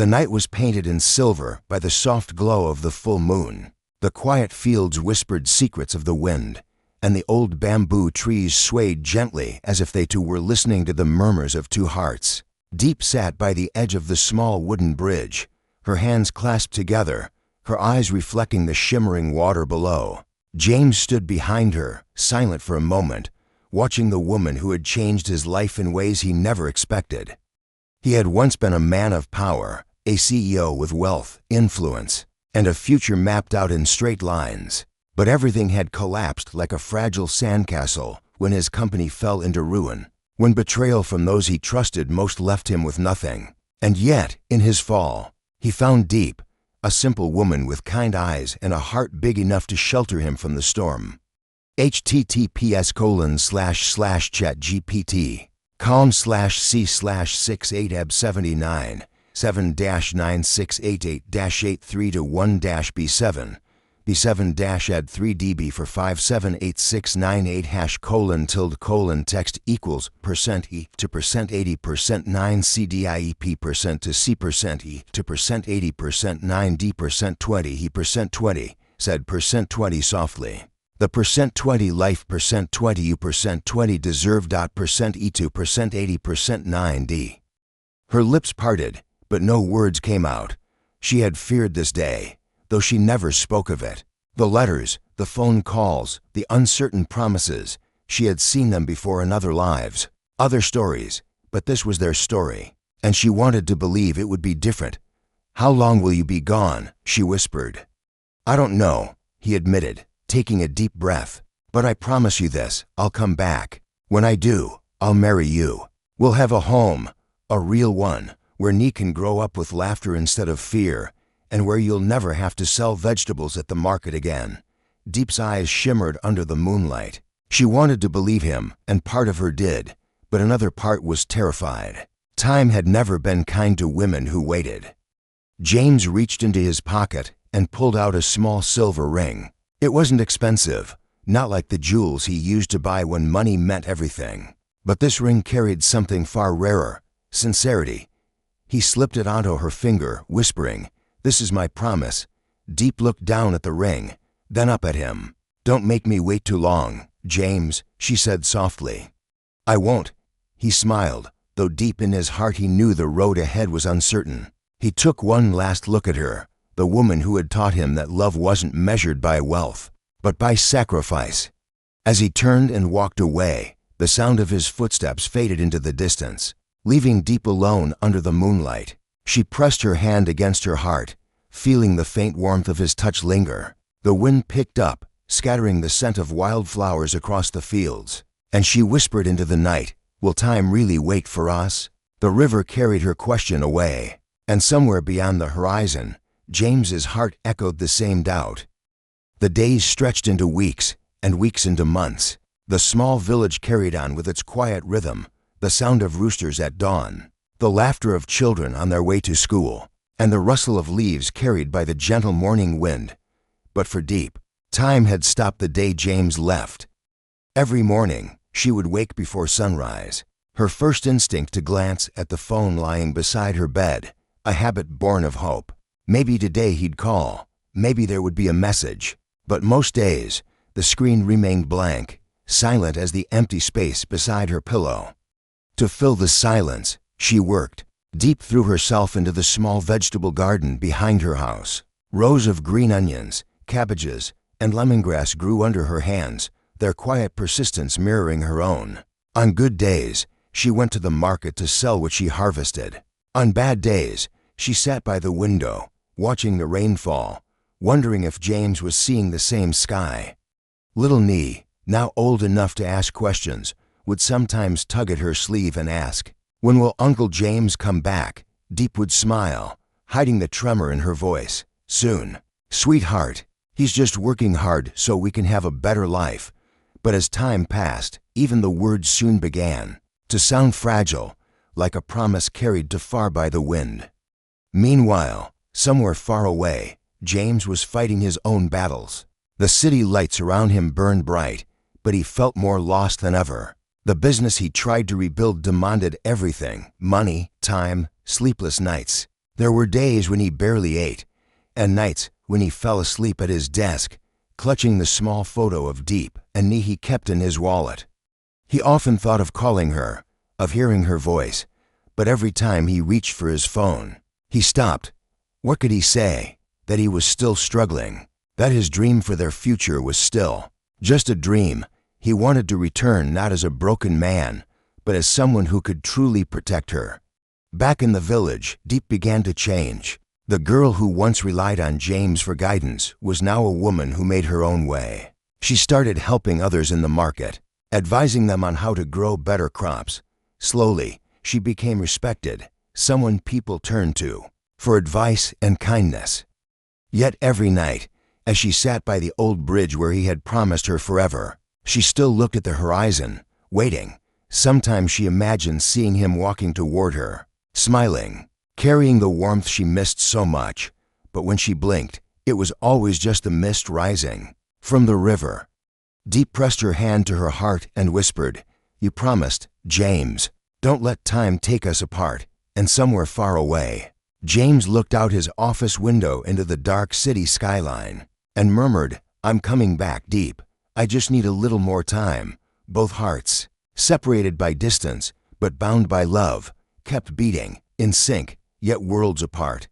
The night was painted in silver by the soft glow of the full moon. The quiet fields whispered secrets of the wind, and the old bamboo trees swayed gently as if they too were listening to the murmurs of two hearts. Diep sat by the edge of the small wooden bridge, her hands clasped together, her eyes reflecting the shimmering water below. James stood behind her, silent for a moment, watching the woman who had changed his life in ways he never expected. He had once been a man of power, a CEO with wealth, influence, and a future mapped out in straight lines. But everything had collapsed like a fragile sandcastle when his company fell into ruin, when betrayal from those he trusted most left him with nothing. And yet, in his fall, he found Diep, a simple woman with kind eyes and a heart big enough to shelter him from the storm. https://chat-gpt.com/c/68eb79 7-9688-83-1-B7 B7-add3db for 578698 #:; text equals %e to %80% 9 CDIEP% to C%e to %80% 9D% 20 he %20, said %20 softly. The %20 life %20 you %20 deserve %e to %80% 9D. Her lips parted, but no words came out. She had feared this day, though she never spoke of it. The letters, the phone calls, the uncertain promises, she had seen them before in other lives, other stories, but this was their story, and she wanted to believe it would be different. "How long will you be gone?" she whispered. "I don't know," he admitted, taking a deep breath. "But I promise you this, I'll come back. When I do, I'll marry you. We'll have a home, a real one, where Nee can grow up with laughter instead of fear, and where you'll never have to sell vegetables at the market again." Diep's eyes shimmered under the moonlight. She wanted to believe him, and part of her did, but another part was terrified. Time had never been kind to women who waited. James reached into his pocket and pulled out a small silver ring. It wasn't expensive, not like the jewels he used to buy when money meant everything. But this ring carried something far rarer: sincerity. He slipped it onto her finger, whispering, "This is my promise." Diep looked down at the ring, then up at him. "Don't make me wait too long, James," she said softly. "I won't." He smiled, though deep in his heart he knew the road ahead was uncertain. He took one last look at her, the woman who had taught him that love wasn't measured by wealth, but by sacrifice. As he turned and walked away, the sound of his footsteps faded into the distance, leaving Diep alone under the moonlight. She pressed her hand against her heart, feeling the faint warmth of his touch linger. The wind picked up, scattering the scent of wildflowers across the fields, and she whispered into the night, "Will time really wait for us?" The river carried her question away, and somewhere beyond the horizon, James's heart echoed the same doubt. The days stretched into weeks, and weeks into months. The small village carried on with its quiet rhythm, the sound of roosters at dawn, the laughter of children on their way to school, and the rustle of leaves carried by the gentle morning wind. But for Diep, time had stopped the day James left. Every morning, she would wake before sunrise, her first instinct to glance at the phone lying beside her bed, a habit born of hope. Maybe today he'd call, maybe there would be a message, but most days, the screen remained blank, silent as the empty space beside her pillow. To fill the silence, she worked. Diep threw herself into the small vegetable garden behind her house. Rows of green onions, cabbages, and lemongrass grew under her hands, their quiet persistence mirroring her own. On good days, she went to the market to sell what she harvested. On bad days, she sat by the window, watching the rain fall, wondering if James was seeing the same sky. Little Nee, now old enough to ask questions, would sometimes tug at her sleeve and ask, "When will Uncle James come back?" Diep would smile, hiding the tremor in her voice. "Soon. Sweetheart, he's just working hard so we can have a better life." But as time passed, even the words soon began to sound fragile, like a promise carried too far by the wind. Meanwhile, somewhere far away, James was fighting his own battles. The city lights around him burned bright, but he felt more lost than ever. The business he tried to rebuild demanded everything: money, time, sleepless nights. There were days when he barely ate, and nights when he fell asleep at his desk, clutching the small photo of Diep and knee he kept in his wallet. He often thought of calling her, of hearing her voice, but every time he reached for his phone, he stopped. What could he say? That he was still struggling, that his dream for their future was still just a dream. He wanted to return not as a broken man, but as someone who could truly protect her. Back in the village, Diep began to change. The girl who once relied on James for guidance was now a woman who made her own way. She started helping others in the market, advising them on how to grow better crops. Slowly, she became respected, someone people turned to for advice and kindness. Yet every night, as she sat by the old bridge where he had promised her forever, she still looked at the horizon, waiting. Sometimes she imagined seeing him walking toward her, smiling, carrying the warmth she missed so much. But when she blinked, it was always just the mist rising from the river. Diep pressed her hand to her heart and whispered, "You promised, James. Don't let time take us apart." And somewhere far away, James looked out his office window into the dark city skyline and murmured, "I'm coming back, Diep. I just need a little more time." Both hearts, separated by distance but bound by love, kept beating, in sync, yet worlds apart.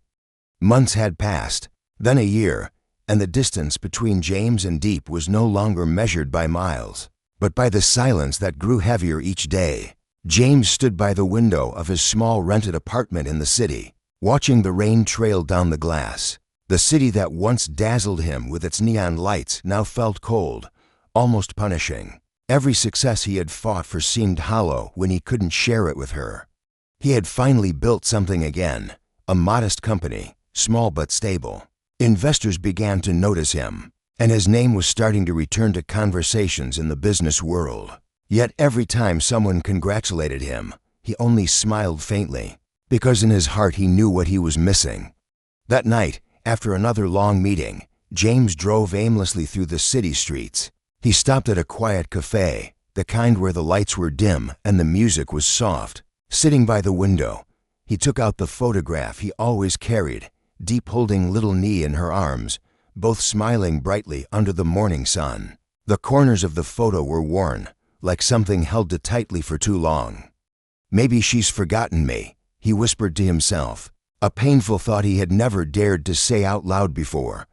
Months had passed, then a year, and the distance between James and Diep was no longer measured by miles, but by the silence that grew heavier each day. James stood by the window of his small rented apartment in the city, watching the rain trail down the glass. The city that once dazzled him with its neon lights now felt cold, almost punishing. Every success he had fought for seemed hollow when he couldn't share it with her. He had finally built something again, a modest company, small but stable. Investors began to notice him, and his name was starting to return to conversations in the business world. Yet every time someone congratulated him, he only smiled faintly, because in his heart he knew what he was missing. That night, after another long meeting, James drove aimlessly through the city streets. He stopped at a quiet cafe, the kind where the lights were dim and the music was soft. Sitting by the window, he took out the photograph he always carried, Diep holding little Nee in her arms, both smiling brightly under the morning sun. The corners of the photo were worn, like something held too tightly for too long. "Maybe she's forgotten me," he whispered to himself, a painful thought he had never dared to say out loud before.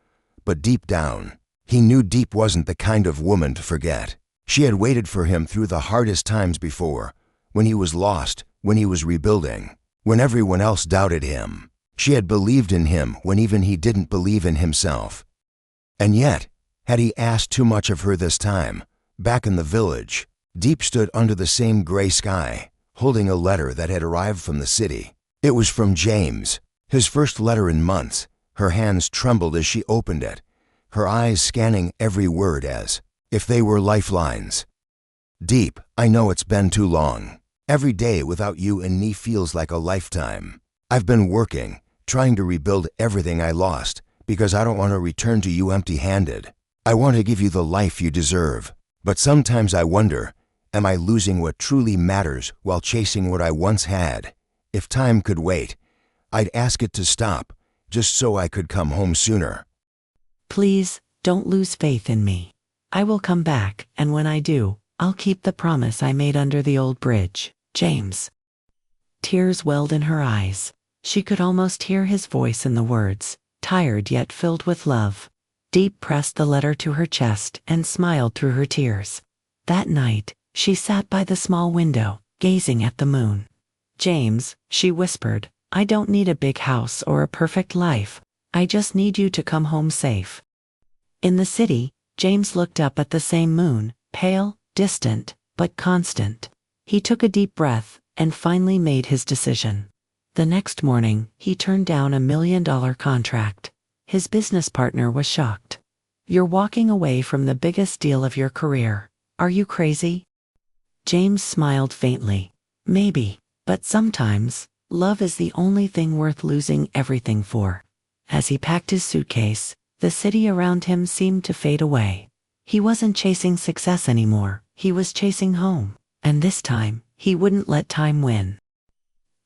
But deep down, he knew Diep wasn't the kind of woman to forget. She had waited for him through the hardest times before, when he was lost, when he was rebuilding, when everyone else doubted him. She had believed in him when even he didn't believe in himself. And yet, had he asked too much of her this time? Back in the village, Diep stood under the same gray sky, holding a letter that had arrived from the city. It was from James, his first letter in months. Her hands trembled as she opened it, her eyes scanning every word as if they were lifelines. "Diep, I know it's been too long. Every day without you and me feels like a lifetime. I've been working, trying to rebuild everything I lost, because I don't want to return to you empty-handed. I want to give you the life you deserve. But sometimes I wonder, am I losing what truly matters while chasing what I once had? If time could wait, I'd ask it to stop, just so I could come home sooner." Please, don't lose faith in me. I will come back, and when I do, I'll keep the promise I made under the old bridge. James. Tears welled in her eyes. She could almost hear his voice in the words, tired yet filled with love. Diep pressed the letter to her chest and smiled through her tears. That night, she sat by the small window, gazing at the moon. "James," she whispered, "I don't need a big house or a perfect life. I just need you to come home safe." In the city, James looked up at the same moon, pale, distant, but constant. He took a deep breath and finally made his decision. The next morning, he turned down a $1 million contract. His business partner was shocked. "You're walking away from the biggest deal of your career. Are you crazy?" James smiled faintly. "Maybe, but sometimes, love is the only thing worth losing everything for." As he packed his suitcase, the city around him seemed to fade away. He wasn't chasing success anymore, he was chasing home. And this time, he wouldn't let time win.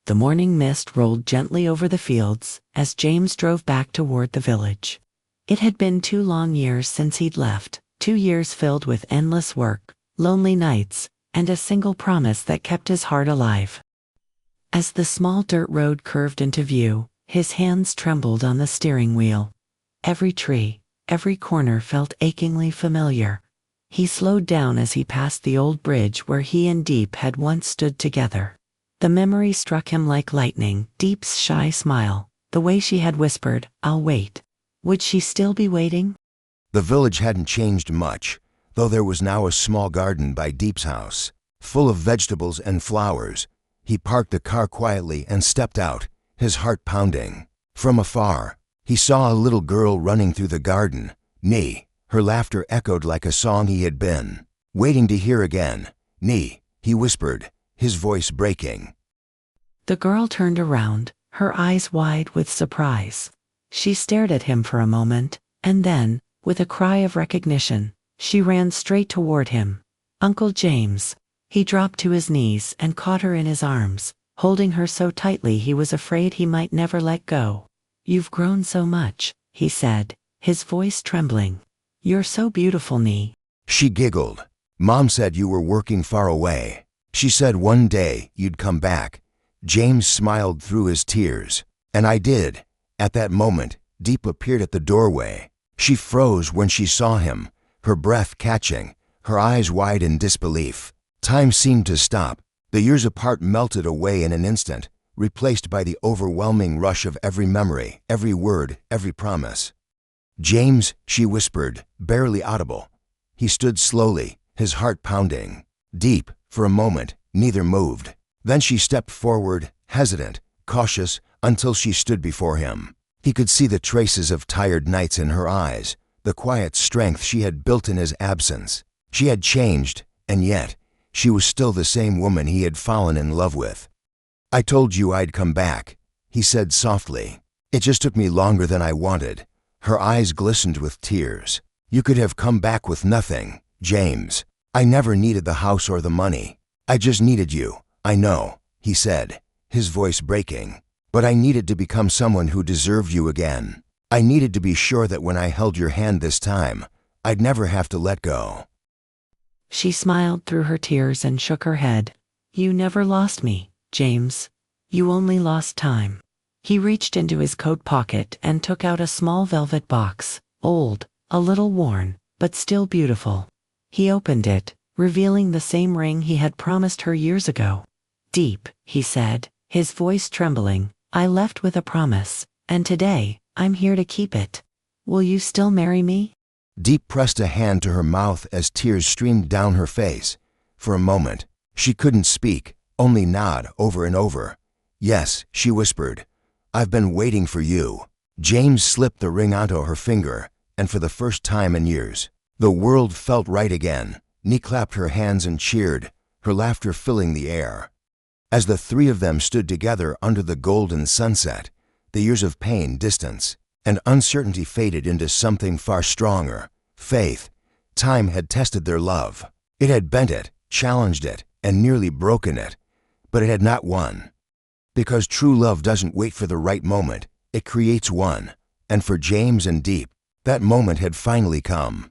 The morning mist rolled gently over the fields as James drove back toward the village. It had been 2 long years since he'd left, 2 years filled with endless work, lonely nights, and a single promise that kept his heart alive. As the small dirt road curved into view, his hands trembled on the steering wheel. Every tree, every corner felt achingly familiar. He slowed down as he passed the old bridge where he and Diep had once stood together. The memory struck him like lightning, Diep's shy smile, the way she had whispered, "I'll wait." Would she still be waiting? The village hadn't changed much, though there was now a small garden by Diep's house, full of vegetables and flowers. He parked the car quietly and stepped out, his heart pounding. From afar, he saw a little girl running through the garden. Nee, her laughter echoed like a song he had been waiting to hear again. Nee, he whispered, his voice breaking. The girl turned around, her eyes wide with surprise. She stared at him for a moment, and then, with a cry of recognition, she ran straight toward him. Uncle James. He dropped to his knees and caught her in his arms, holding her so tightly he was afraid he might never let go. "You've grown so much," he said, his voice trembling. "You're so beautiful, Nee." She giggled. "Mom said you were working far away. She said one day you'd come back." James smiled through his tears. "And I did." At that moment, Diep appeared at the doorway. She froze when she saw him, her breath catching, her eyes wide in disbelief. Time seemed to stop. The years apart melted away in an instant, replaced by the overwhelming rush of every memory, every word, every promise. "James," she whispered, barely audible. He stood slowly, his heart pounding. Diep, for a moment, neither moved. Then she stepped forward, hesitant, cautious, until she stood before him. He could see the traces of tired nights in her eyes, the quiet strength she had built in his absence. She had changed, and yet, she was still the same woman he had fallen in love with. "I told you I'd come back," he said softly. "It just took me longer than I wanted." Her eyes glistened with tears. "You could have come back with nothing, James. I never needed the house or the money. I just needed you. I know," he said, his voice breaking. "But I needed to become someone who deserved you again. I needed to be sure that when I held your hand this time, I'd never have to let go." She smiled through her tears and shook her head. "You never lost me, James. You only lost time." He reached into his coat pocket and took out a small velvet box, old, a little worn, but still beautiful. He opened it, revealing the same ring he had promised her years ago. "Diep," he said, his voice trembling, "I left with a promise, and today, I'm here to keep it. Will you still marry me?" Diep pressed a hand to her mouth as tears streamed down her face. For a moment, she couldn't speak, only nod over and over. "Yes," she whispered. "I've been waiting for you." James slipped the ring onto her finger, and for the first time in years, the world felt right again. Nee clapped her hands and cheered, her laughter filling the air. As the three of them stood together under the golden sunset, the years of pain, distance, and uncertainty faded into something far stronger, faith. Time had tested their love. It had bent it, challenged it, and nearly broken it, but it had not won. Because true love doesn't wait for the right moment, it creates one. And for James and Diep, that moment had finally come.